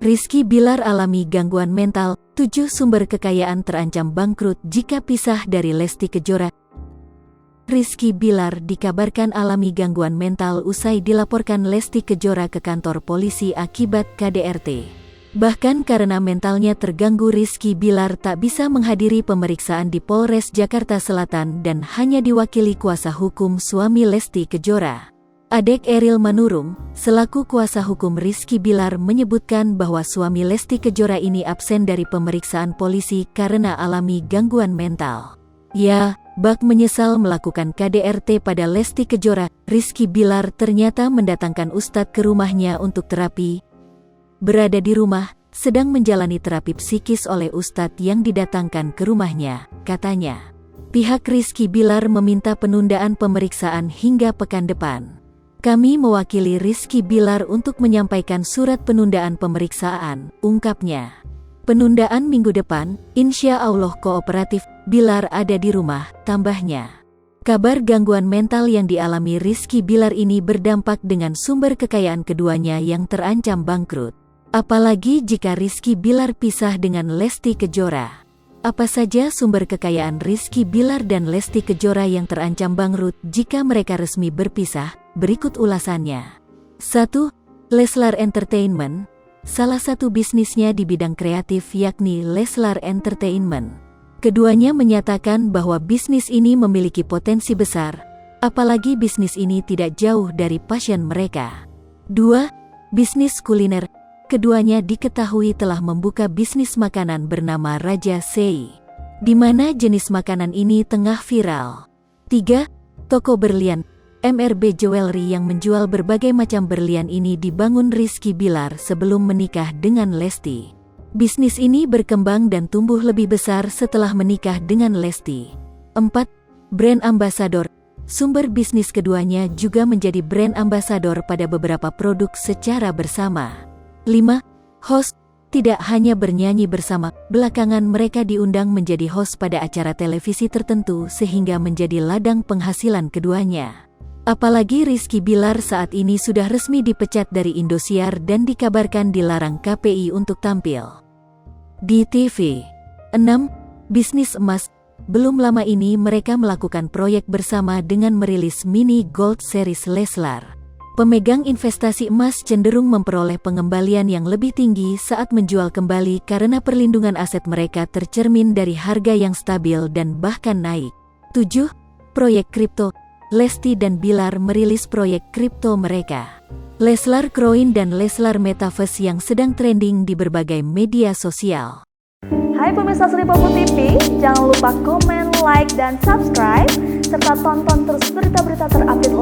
Rizky Bilar alami gangguan mental, 7 sumber kekayaan terancam bangkrut jika pisah dari Lesti Kejora. Rizky Bilar dikabarkan alami gangguan mental usai dilaporkan Lesti Kejora ke kantor polisi akibat KDRT. Bahkan karena mentalnya terganggu, Rizky Bilar tak bisa menghadiri pemeriksaan di Polres Jakarta Selatan dan hanya diwakili kuasa hukum suami Lesti Kejora. Adek Eril Manurung, selaku kuasa hukum Rizky Bilar, menyebutkan bahwa suami Lesti Kejora ini absen dari pemeriksaan polisi karena alami gangguan mental. Ya, bak menyesal melakukan KDRT pada Lesti Kejora, Rizky Bilar ternyata mendatangkan ustadz ke rumahnya untuk terapi. Berada di rumah, sedang menjalani terapi psikis oleh ustadz yang didatangkan ke rumahnya, katanya. Pihak Rizky Bilar meminta penundaan pemeriksaan hingga pekan depan. Kami mewakili Rizky Bilar untuk menyampaikan surat penundaan pemeriksaan, ungkapnya. Penundaan minggu depan, insya Allah kooperatif, Bilar ada di rumah, tambahnya. Kabar gangguan mental yang dialami Rizky Bilar ini berdampak dengan sumber kekayaan keduanya yang terancam bangkrut. Apalagi jika Rizky Bilar pisah dengan Lesti Kejora. Apa saja sumber kekayaan Rizky Bilar dan Lesti Kejora yang terancam bangkrut jika mereka resmi berpisah? Berikut ulasannya. 1. Leslar Entertainment. Salah satu bisnisnya di bidang kreatif yakni Leslar Entertainment. Keduanya menyatakan bahwa bisnis ini memiliki potensi besar, apalagi bisnis ini tidak jauh dari passion mereka. 2. Bisnis kuliner. Keduanya diketahui telah membuka bisnis makanan bernama Raja Sei, di mana jenis makanan ini tengah viral. 3. Toko berlian. MRB Jewelry yang menjual berbagai macam berlian ini dibangun Rizky Bilar sebelum menikah dengan Lesti. Bisnis ini berkembang dan tumbuh lebih besar setelah menikah dengan Lesti. 4. Brand Ambassador. Sumber bisnis keduanya juga menjadi brand ambassador pada beberapa produk secara bersama. 5. Host. Tidak hanya bernyanyi bersama, belakangan mereka diundang menjadi host pada acara televisi tertentu sehingga menjadi ladang penghasilan keduanya. Apalagi Rizky Bilar saat ini sudah resmi dipecat dari Indosiar dan dikabarkan dilarang KPI untuk tampil di TV. 6. Bisnis emas. Belum lama ini mereka melakukan proyek bersama dengan merilis mini gold series Leslar. Pemegang investasi emas cenderung memperoleh pengembalian yang lebih tinggi saat menjual kembali karena perlindungan aset mereka tercermin dari harga yang stabil dan bahkan naik. 7. Proyek kripto. Lesti dan Bilar merilis proyek kripto mereka, Leslar Coin dan Leslar Metaverse yang sedang trending di berbagai media sosial. Hai pemirsa Sri Popo TV, jangan lupa komen, like, dan subscribe, serta tonton terus berita-berita terupdate